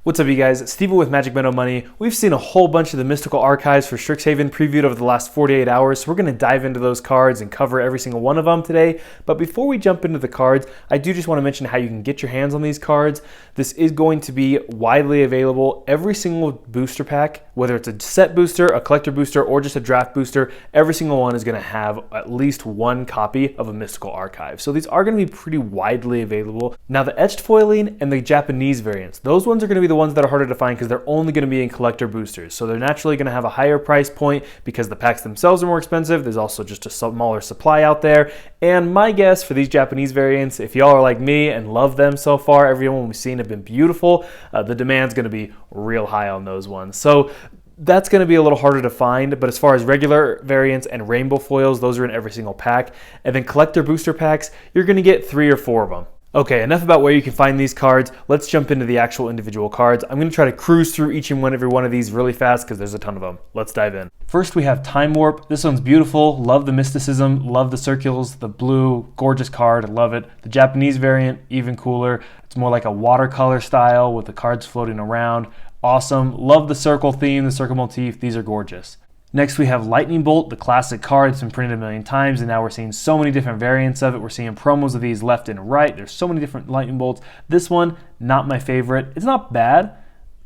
What's up, you guys? Steven with Magic Meadow Money. We've seen a whole bunch of the Mystical Archives for Strixhaven previewed over the last 48 hours, so we're going to dive into those cards and cover every single one of them today. But before we jump into the cards, I do just want to mention how you can get your hands on these cards. This is going to be widely available. Every single booster pack, whether it's a set booster, a collector booster, or just a draft booster, every single one is going to have at least one copy of a Mystical Archive. So these are going to be pretty widely available. Now the etched foiling and the Japanese variants, those ones are going to be the ones that are harder to find because they're only going to be in collector boosters. So they're naturally going to have a higher price point because the packs themselves are more expensive. There's also just a smaller supply out there. And my guess for these Japanese variants, if y'all are like me and love them so far, everyone we've seen have been beautiful, the demand's going to be real high on those ones. So that's going to be a little harder to find, but as far as regular variants and rainbow foils, those are in every single pack. And then collector booster packs, you're going to get 3 or 4 of them. Okay, enough about where you can find these cards. Let's jump into the actual individual cards. I'm going to try to cruise through each and every one of these really fast because there's a ton of them. Let's dive in. First, we have Time Warp. This one's beautiful. Love the mysticism. Love the circles, the blue. Gorgeous card. I love it. The Japanese variant, even cooler. It's more like a watercolor style with the cards floating around. Awesome. Love the circle theme, the circle motif. These are gorgeous. Next, we have Lightning Bolt, the classic card. It's been printed a million times, and now we're seeing so many different variants of it. We're seeing promos of these left and right. There's so many different Lightning Bolts. This one, not my favorite. It's not bad.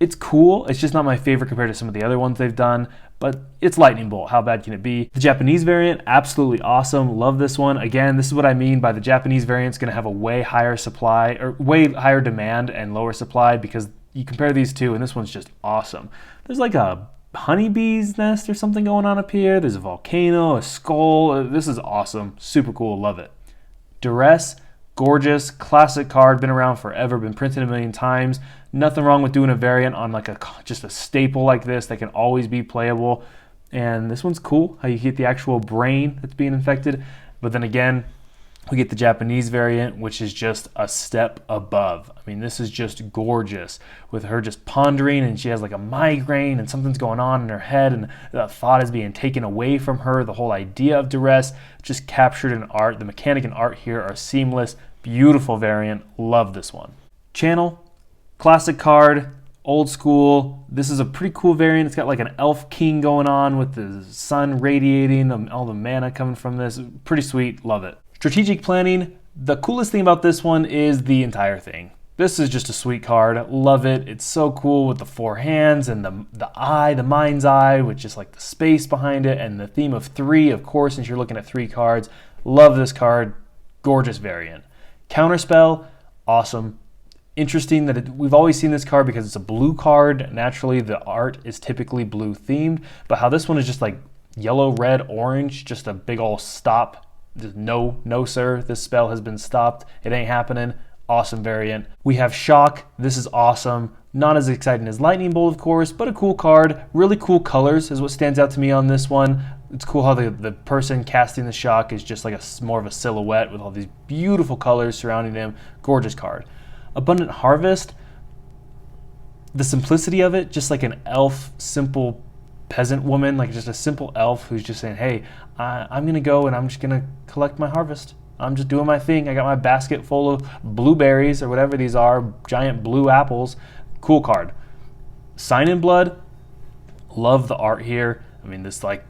It's cool. It's just not my favorite compared to some of the other ones they've done, but it's Lightning Bolt. How bad can it be? The Japanese variant, absolutely awesome. Love this one. Again, this is what I mean by the Japanese variant's going to have a way higher supply, or way higher demand and lower supply, because you compare these two, and this one's just awesome. There's like a honeybee's nest or something going on up here. There's a volcano, a skull. This is awesome. Super cool. Love it. Duress, gorgeous, classic card. Been around forever. Been printed a million times. Nothing wrong with doing a variant on like just a staple like this that can always be playable. And this one's cool. How you get the actual brain that's being infected. But then again, we get the Japanese variant, which is just a step above. I mean, this is just gorgeous with her just pondering, and she has like a migraine and something's going on in her head, and the thought is being taken away from her. The whole idea of duress just captured in art. The mechanic and art here are seamless. Beautiful variant. Love this one. Channel, classic card, old school. This is a pretty cool variant. It's got like an elf king going on with the sun radiating, all the mana coming from this. Pretty sweet. Love it. Strategic planning, the coolest thing about this one is the entire thing. This is just a sweet card. Love it. It's so cool with the 4 hands and the eye, the mind's eye, with just like the space behind it, and the theme of 3, of course, since you're looking at 3 cards. Love this card. Gorgeous variant. Counterspell, awesome. Interesting that we've always seen this card because it's a blue card. Naturally, the art is typically blue themed, but how this one is just like yellow, red, orange, just a big ol' stop. No sir, this spell has been stopped. It ain't happening. Awesome variant. We have Shock. This is awesome. Not as exciting as Lightning Bolt, of course, but a cool card. Really cool colors is what stands out to me on this one. It's cool how the person casting the shock is just like more of a silhouette with all these beautiful colors surrounding him. Gorgeous card. Abundant Harvest. The simplicity of it, just like an elf, simple peasant woman, like just a simple elf who's just saying, hey, I'm gonna go and I'm just gonna collect my harvest. I'm just doing my thing. I got my basket full of blueberries or whatever these are, giant blue apples. Cool card. Sign in Blood, love the art here. I mean, this like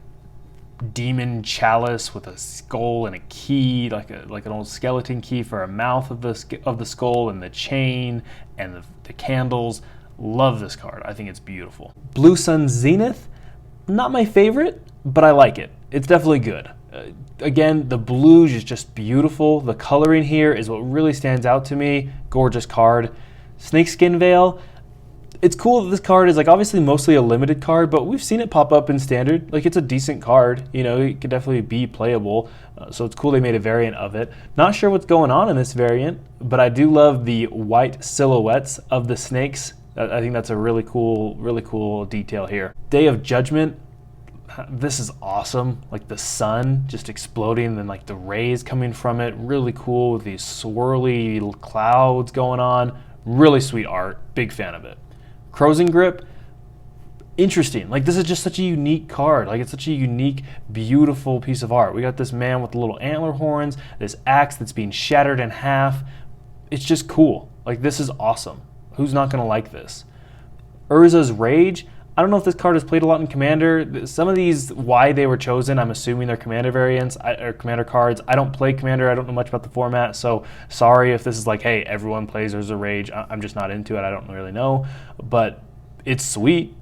demon chalice with a skull and a key, like an old skeleton key for a mouth of the skull, and the chain and the candles. Love this card. I think it's beautiful. Blue Sun Zenith, not my favorite, but I like it. It's definitely good. Again, the blue is just beautiful. The coloring here is what really stands out to me. Gorgeous card. Snakeskin Veil. It's cool that this card is like obviously mostly a limited card, but we've seen it pop up in standard. Like, it's a decent card. You know, it could definitely be playable. So it's cool they made a variant of it. Not sure what's going on in this variant, but I do love the white silhouettes of the snakes. I think that's a really cool detail here. Day of Judgment. This is awesome. Like the sun just exploding and like the rays coming from it. Really cool with these swirly clouds going on. Really sweet art. Big fan of it. Crow's Grip. Interesting. Like, this is just such a unique card. Like, it's such a unique, beautiful piece of art. We got this man with the little antler horns, this axe that's being shattered in half. It's just cool. Like, this is awesome. Who's not going to like this? Urza's Rage. I don't know if this card is played a lot in Commander. Some of these, why they were chosen, I'm assuming they're Commander variants or Commander cards. I don't play Commander. I don't know much about the format, so sorry if this is like, hey, everyone plays Urza Rage. I'm just not into it. I don't really know, but it's sweet.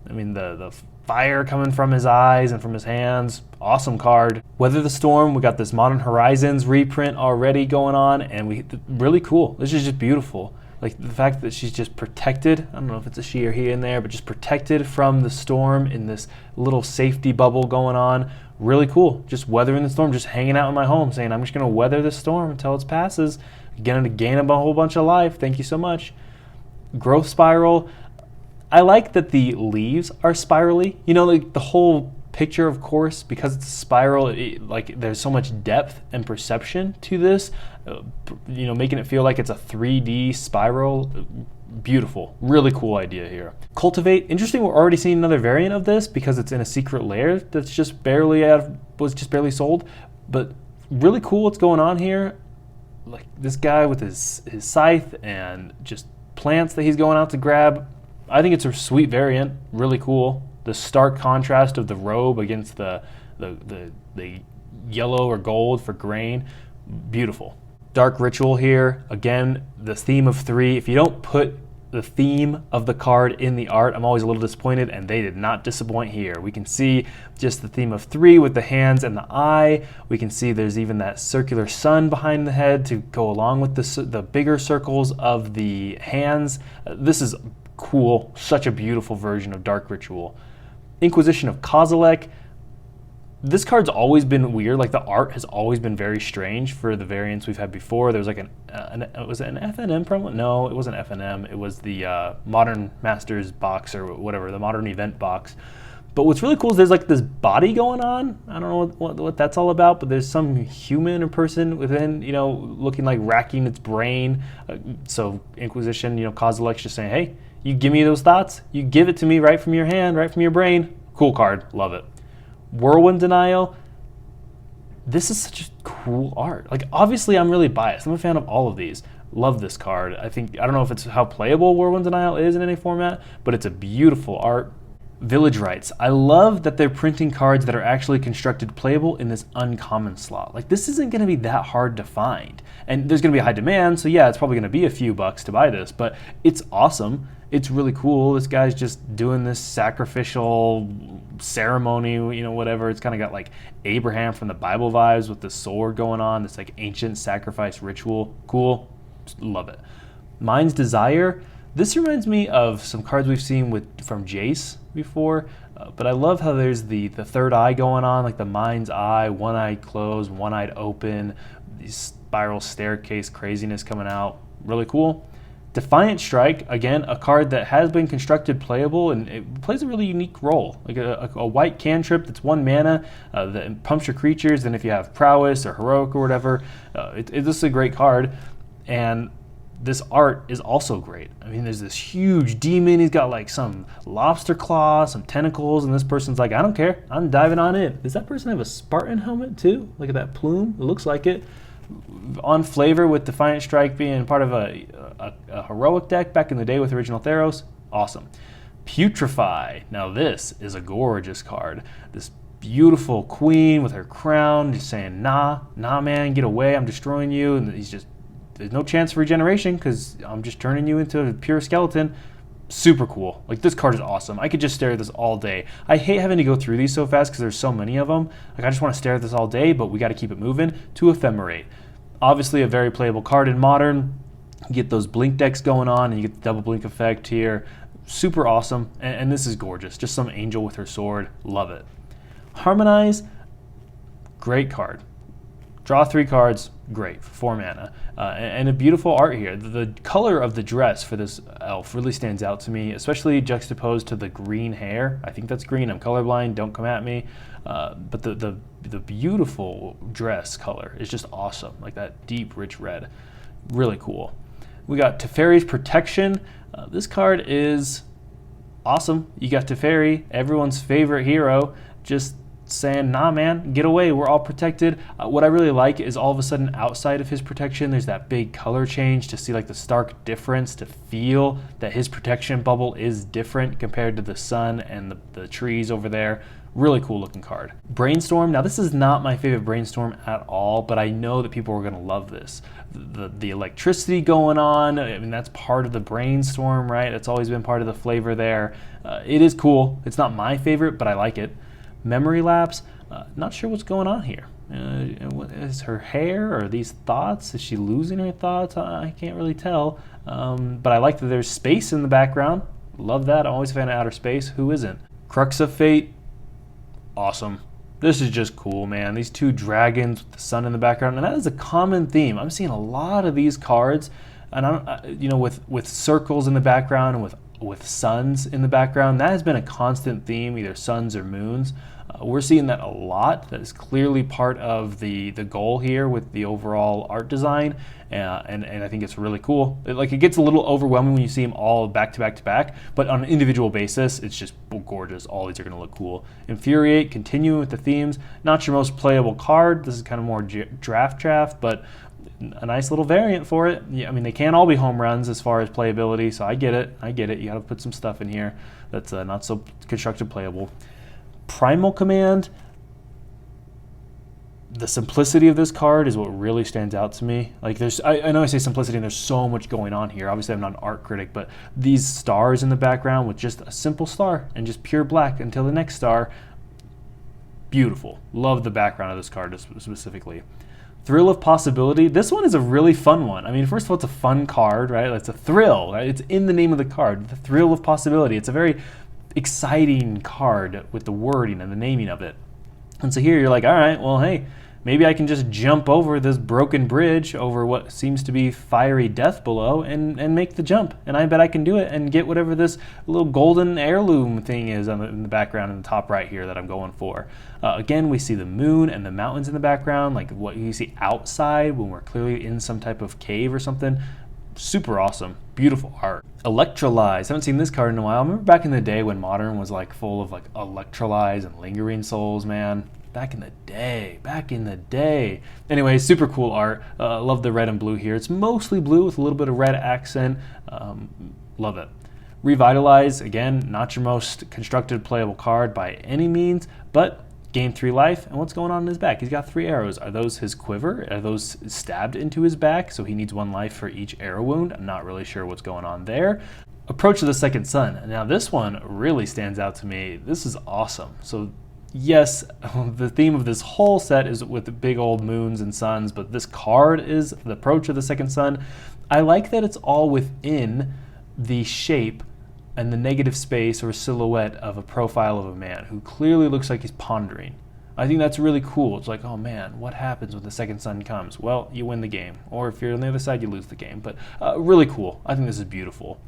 I mean, the fire coming from his eyes and from his hands, awesome card. Weather the Storm, we got this Modern Horizons reprint already going on, and really cool. This is just beautiful. Like the fact that she's just protected, I don't know if it's a she or he in there, but just protected from the storm in this little safety bubble going on. Really cool. Just weathering the storm, just hanging out in my home saying, I'm just going to weather this storm until it passes. Going to gain a whole bunch of life. Thank you so much. Growth Spiral. I like that the leaves are spirally. You know, like the whole picture, of course, because it's a spiral, like there's so much depth and perception to this, you know, making it feel like it's a 3D spiral. Beautiful, really cool idea here. Cultivate, interesting. We're already seeing another variant of this because it's in a secret lair that's just barely was just barely sold, but really cool what's going on here. Like this guy with his scythe and just plants that he's going out to grab. I think it's a sweet variant, really cool. The stark contrast of the robe against the yellow or gold for grain, beautiful. Dark Ritual here, again, the theme of 3. If you don't put the theme of the card in the art, I'm always a little disappointed, and they did not disappoint here. We can see just the theme of 3 with the hands and the eye. We can see there's even that circular sun behind the head to go along with the bigger circles of the hands. This is cool, such a beautiful version of Dark Ritual. Inquisition of Kozilek. This card's always been weird. Like the art has always been very strange for the variants we've had before. There was like was it an FNM promo? No, it wasn't FNM. It was the Modern Masters box or whatever, the Modern Event box. But what's really cool is there's like this body going on. I don't know what that's all about, but there's some human or person within, you know, looking like racking its brain. So Inquisition, you know, Kozilek's just saying, hey, you give me those thoughts, you give it to me right from your hand, right from your brain. Cool card, love it. Whirlwind Denial. This is such a cool art. Like obviously I'm really biased. I'm a fan of all of these. Love this card. I don't know if it's how playable Whirlwind Denial is in any format, but it's a beautiful art. Village Rites. I love that they're printing cards that are actually constructed playable in this uncommon slot. Like this isn't going to be that hard to find. And there's going to be a high demand, so yeah, it's probably going to be a few bucks to buy this, but it's awesome. It's really cool. This guy's just doing this sacrificial ceremony, you know, whatever. It's kind of got like Abraham from the Bible vibes with the sword going on, this like ancient sacrifice ritual. Cool. Just love it. Mind's Desire. This reminds me of some cards we've seen from Jace before, but I love how there's the third eye going on, like the mind's eye, one eye closed, one eye open, these spiral staircase craziness coming out. Really cool. Defiant Strike, again, a card that has been constructed playable, and it plays a really unique role. Like a white cantrip that's 1 mana that pumps your creatures, and if you have prowess or heroic or whatever, this is a great card. And this art is also great. I mean, there's this huge demon. He's got like some lobster claw, some tentacles, and this person's like, I don't care. I'm diving on in. Does that person have a Spartan helmet too? Look at that plume. It looks like it. On flavor with Defiant Strike being part of a heroic deck back in the day with Original Theros. Awesome. Putrefy. Now this is a gorgeous card. This beautiful queen with her crown just saying, nah man, get away. I'm destroying you. And he's just, there's no chance for regeneration because I'm just turning you into a pure skeleton. Super cool. Like this card is awesome. I could just stare at this all day. I hate having to go through these so fast because there's so many of them. Like I just want to stare at this all day, but we got to keep it moving. To Ephemerate. Obviously a very playable card in Modern. You get those blink decks going on and you get the double blink effect here. Super awesome. And this is gorgeous. Just some angel with her sword. Love it. Harmonize. Great card. Draw 3 cards, great, for 4 mana. And a beautiful art here. The color of the dress for this elf really stands out to me, especially juxtaposed to the green hair. I think that's green, I'm colorblind, don't come at me. But the beautiful dress color is just awesome, like that deep, rich red. Really cool. We got Teferi's Protection. This card is awesome. You got Teferi, everyone's favorite hero, just saying, nah man, get away, we're all protected. What I really like is all of a sudden outside of his protection there's that big color change to see like the stark difference, to feel that his protection bubble is different compared to the sun and the trees over there. Really cool looking card. Brainstorm, now this is not my favorite Brainstorm at all, but I know that people are going to love this. The electricity going on, I mean that's part of the Brainstorm, right? It's always been part of the flavor there. It is cool. It's not my favorite, but I like it. Memory Lapse, not sure what's going on here. Is her hair or these thoughts? Is she losing her thoughts? I can't really tell. But I like that there's space in the background. Love that. I'm always a fan of outer space. Who isn't? Crux of Fate, awesome. This is just cool, man. These two dragons with the sun in the background, and that is a common theme. I'm seeing a lot of these cards, and with circles in the background and with suns in the background. That has been a constant theme, either suns or moons. We're seeing that a lot. That is clearly part of the goal here with the overall art design, and I think it's really cool. It gets a little overwhelming when you see them all back to back to back, but on an individual basis, it's just gorgeous. All these are going to look cool. Infuriate, continuing with the themes. Not your most playable card. This is kind of more draft, but a nice little variant for it. Yeah, I mean, they can't all be home runs as far as playability, so I get it. You got to put some stuff in here that's not so constructed playable. Primal Command, the simplicity of this card is what really stands out to me. Like I know I say simplicity and there's so much going on here. Obviously I'm not an art critic, but these stars in the background with just a simple star and just pure black until the next star, beautiful. Love the background of this card specifically. Thrill of Possibility, this one is a really fun one. I mean, first of all, it's a fun card, right? It's a thrill, right? It's in the name of the card, the Thrill of Possibility. It's a very exciting card with the wording and the naming of it. And so here you're like, all right, well, hey, maybe I can just jump over this broken bridge over what seems to be fiery death below and make the jump. And I bet I can do it and get whatever this little golden heirloom thing is in the background in the top right here that I'm going for. Again, we see the moon and the mountains in the background, like what you see outside when we're clearly in some type of cave or something. Super awesome. Beautiful art. Electrolyze. Haven't seen this card in a while. I remember back in the day when Modern was like full of like Electrolyze and Lingering Souls, man. Back in the day. Anyway, super cool art. Love the red and blue here. It's mostly blue with a little bit of red accent. Love it. Revitalize, again, not your most constructed playable card by any means, but gain 3 life, and what's going on in his back? He's got 3 arrows. Are those his quiver? Are those stabbed into his back? So he needs 1 life for each arrow wound. I'm not really sure what's going on there. Approach of the Second Sun. Now this one really stands out to me. This is awesome. So yes, the theme of this whole set is with the big old moons and suns, but this card is the Approach of the Second Sun. I like that it's all within the shape and the negative space or silhouette of a profile of a man who clearly looks like he's pondering. I think that's really cool. It's like, oh man, what happens when the second sun comes? Well, you win the game. Or if you're on the other side, you lose the game. But really cool. I think this is beautiful.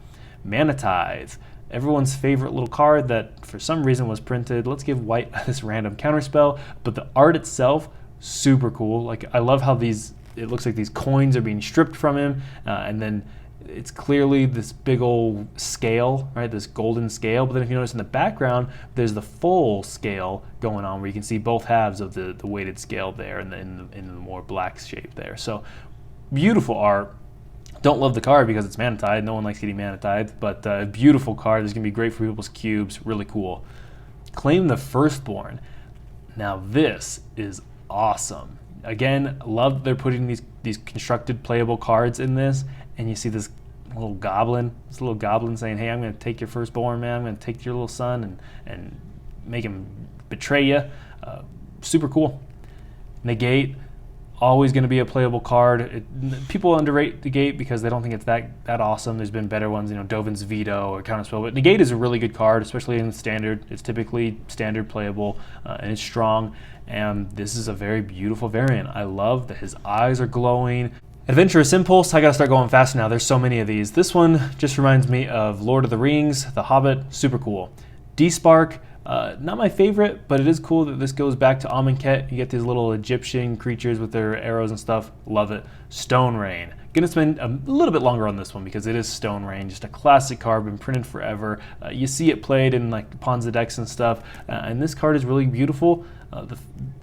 Manitize. Everyone's favorite little card that for some reason was printed. Let's give white this random counterspell. But the art itself, super cool. Like, I love how it looks like these coins are being stripped from him, and then it's clearly this big old scale, right? This golden scale. But then if you notice in the background, there's the full scale going on where you can see both halves of the weighted scale there in the more black shape there. So beautiful art. Don't love the card because it's manatide. No one likes getting manatide, but beautiful card. This is going to be great for people's cubes. Really cool. Claim the Firstborn. Now this is awesome. Again, love that they're putting these constructed playable cards in this, and you see this little goblin saying, hey, I'm going to take your firstborn, man. I'm going to take your little son and make him betray you. Super cool. Negate, always going to be a playable card. People underrate Negate because they don't think it's that awesome. There's been better ones, Dovin's Veto or Counterspell, but Negate is a really good card, especially in Standard. It's typically Standard playable, and it's strong, and this is a very beautiful variant. I love that his eyes are glowing. Adventurous Impulse, I gotta start going fast now. There's so many of these. This one just reminds me of Lord of the Rings, The Hobbit, super cool. D-Spark, not my favorite, but it is cool that this goes back to Amonkhet. You get these little Egyptian creatures with their arrows and stuff. Love it. Stone Rain. Gonna spend a little bit longer on this one because it is Stone Rain, just a classic card, been printed forever. You see it played in like Pawns of Decks and stuff, and this card is really beautiful.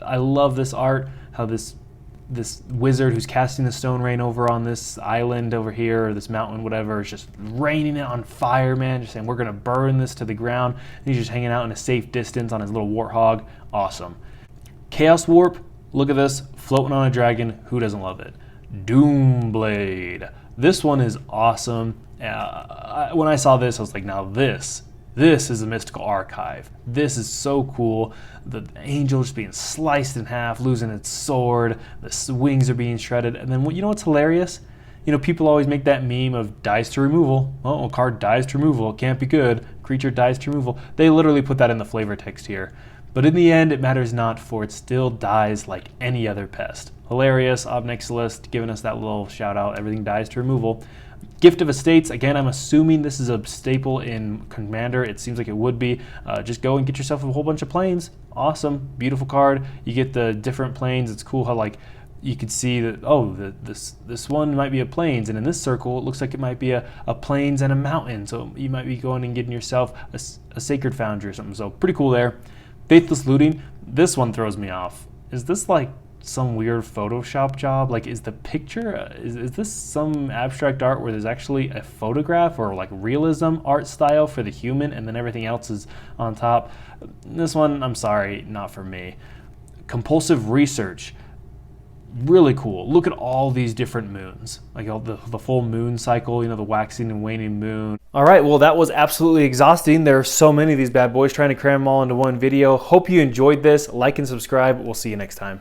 I love this art, how this wizard who's casting the Stone Rain over on this island over here, or this mountain, whatever, is just raining it on fire, man, just saying we're gonna burn this to the ground. And he's just hanging out in a safe distance on his little warthog. Awesome. Chaos Warp, look at this, floating on a dragon, who doesn't love it? Doomblade. This one is awesome. When I saw this, I was like, now this is a Mystical Archive. This is so cool. The angel just being sliced in half, losing its sword, the wings are being shredded, and then you know what's hilarious? You know, people always make that meme of dies to removal. Oh, a card dies to removal, it can't be good. Creature dies to removal. They literally put that in the flavor text here. But in the end, it matters not, for it still dies like any other pest. Hilarious, Obnixialist giving us that little shout out, everything dies to removal. Gift of Estates, again, I'm assuming this is a staple in Commander. It seems like it would be. Just go and get yourself a whole bunch of planes. Awesome, beautiful card. You get the different planes. It's cool how like you could see that, oh, this one might be a plains, and in this circle it looks like it might be a plains and a mountain. So you might be going and getting yourself a Sacred Foundry or something. So pretty cool there. Faithless Looting, this one throws me off. Is this like some weird Photoshop job? Like, is the picture, is this some abstract art where there's actually a photograph or like realism art style for the human and then everything else is on top? This one, I'm sorry, not for me. Compulsive Research, really cool. Look at all these different moons, like all the full moon cycle, you know, the waxing and waning moon. All right, well, that was absolutely exhausting. There are so many of these bad boys, trying to cram them all into one video. Hope you enjoyed this. Like and subscribe. We'll see you next time.